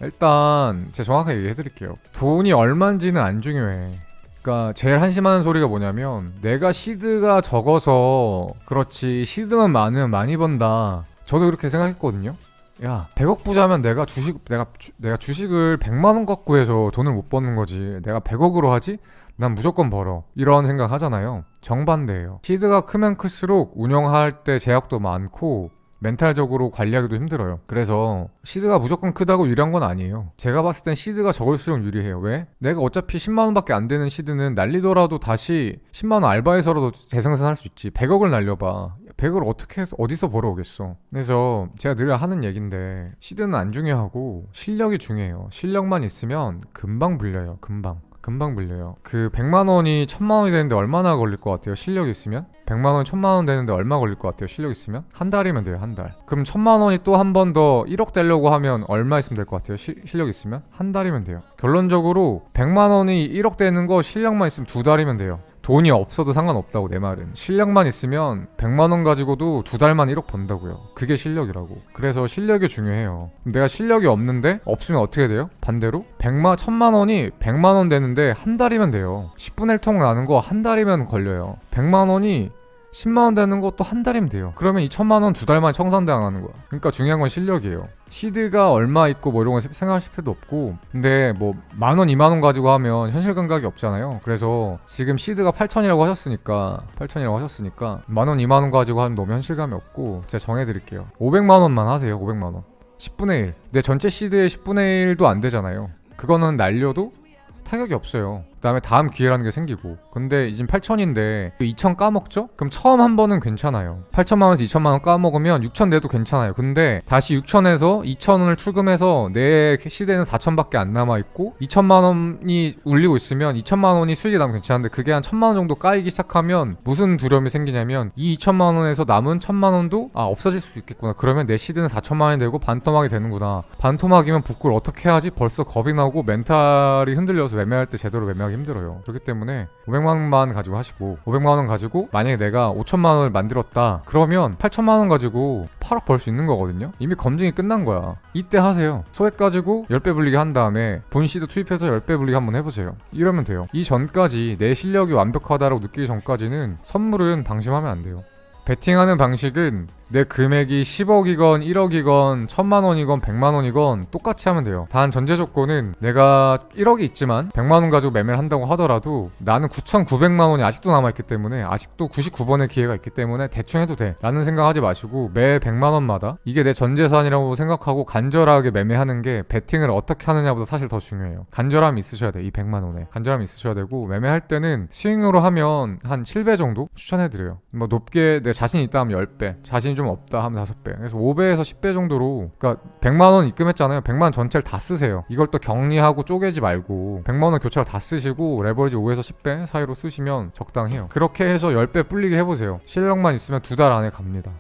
일단 제가 정확하게 얘기해드릴게요. 돈이 얼마인지는 안 중요해. 그러니까 제일 한심한 소리가 뭐냐면 내가 시드가 적어서 그렇지 시드만 많으면 많이 번다. 저도 그렇게 생각했거든요. 야, 100억 부자면 내가 주식을 100만 원 갖고 해서 돈을 못 버는 거지. 내가 100억으로 하지? 난 무조건 벌어. 이런 생각 하잖아요. 정반대예요. 시드가 크면 클수록 운영할 때 제약도 많고 멘탈적으로 관리하기도 힘들어요. 그래서 시드가 무조건 크다고 유리한 건 아니에요. 제가 봤을 땐 시드가 적을수록 유리해요. 왜? 내가 어차피 10만원밖에 안 되는 시드는 날리더라도 다시 10만원 알바해서라도 재생산할 수 있지. 100억을 날려봐. 100억을 어떻게 해서 어디서 벌어오겠어. 그래서 제가 늘 하는 얘긴데 시드는 안 중요하고 실력이 중요해요. 실력만 있으면 금방 불려요. 금방 불려요. 그 100만원이 1000만원이 되는데 얼마나 걸릴 것 같아요? 실력 있으면? 100만원이 1000만원 되는데 얼마 걸릴 것 같아요? 실력 있으면? 한 달이면 돼요. 한 달. 그럼 1000만원이 또 한 번 더 1억 되려고 하면 얼마 있으면 될 것 같아요? 실력 있으면? 한 달이면 돼요. 결론적으로 100만원이 1억 되는 거 실력만 있으면 2달이면 돼요. 돈이 없어도 상관없다고. 내 말은 실력만 있으면 100만원 가지고도 2달만 1억 번다고요. 그게 실력이라고. 그래서 실력이 중요해요. 내가 실력이 없는데 없으면 어떻게 돼요? 반대로 1000만원이 100만원 되는데 한 달이면 돼요. 10분의 1 통 나는 거 한 달이면 걸려요. 100만원이 10만원 되는 것도 한 달이면 돼요. 그러면 2천만원 2달 만에 청산당하는 거야. 그러니까 중요한 건 실력이에요. 시드가 얼마 있고 뭐 이런 거 생각하실 필요도 없고, 근데 뭐 만원 2만원 가지고 하면 현실 감각이 없잖아요. 그래서 지금 시드가 8천이라고 하셨으니까 만원 2만원 가지고 하면 너무 현실감이 없고 제가 정해드릴게요. 500만원만 하세요. 500만원 10분의 1. 내 전체 시드의 10분의 1도 안 되잖아요. 그거는 날려도 타격이 없어요. 그 다음에 다음 기회라는 게 생기고. 근데 이젠 8천인데 2천 까먹죠? 그럼 처음 한 번은 괜찮아요. 8천만원에서 2천만원 까먹으면 6천 내도 괜찮아요. 근데 다시 6천에서 2천원을 출금해서 내 시대는 4천밖에 안 남아있고 2천만원이 울리고 있으면 2천만원이 수익이 나면 괜찮은데 그게 한 1천만원 정도 까이기 시작하면 무슨 두려움이 생기냐면 이 2천만원에서 남은 1천만원도 없어질 수 있겠구나. 그러면 내 시드는 4천만원이 되고 반토막이 되는구나. 반토막이면 복구를 어떻게 하지? 벌써 겁이 나고 멘탈이 흔들려서 매매할 때 제대로 매매하기 힘들어요. 그렇기 때문에 500만원만 가지고 하시고, 500만원 가지고 만약에 내가 5천만원을 만들었다 그러면 8천만원 가지고 8억 벌 수 있는 거거든요. 이미 검증이 끝난 거야. 이때 하세요. 소액 가지고 10배 불리기 한 다음에 본 시드 투입해서 10배 불리기 한번 해보세요. 이러면 돼요. 이 전까지 내 실력이 완벽하다고 느끼기 전까지는 선물은 방심하면 안 돼요. 베팅하는 방식은 내 금액이 10억이건 1억이건 1000만원이건 100만원이건 똑같이 하면 돼요. 단 전제 조건은 내가 1억이 있지만 100만원 가지고 매매를 한다고 하더라도 나는 9,900만원이 아직도 남아있기 때문에, 아직도 99번의 기회가 있기 때문에 대충 해도 돼 라는 생각하지 마시고 매 100만원마다 이게 내 전재산이라고 생각하고 간절하게 매매하는 게 베팅을 어떻게 하느냐보다 사실 더 중요해요. 간절함이 있으셔야 돼. 이 100만원에 간절함이 있으셔야 되고, 매매할 때는 스윙으로 하면 한 7배 정도 추천해드려요. 뭐 높게 내 자신 있다 하면 10배, 자신이 좀 없다 하면 5배. 그래서 5배에서 10배 정도로, 그러니까 100만원 입금했잖아요. 100만원 전체를 다 쓰세요. 이걸 또 격리하고 쪼개지 말고 100만원 교차로 다 쓰시고 레버리지 5에서 10배 사이로 쓰시면 적당해요. 그렇게 해서 10배 불리게 해보세요. 실력만 있으면 2달 안에 갑니다.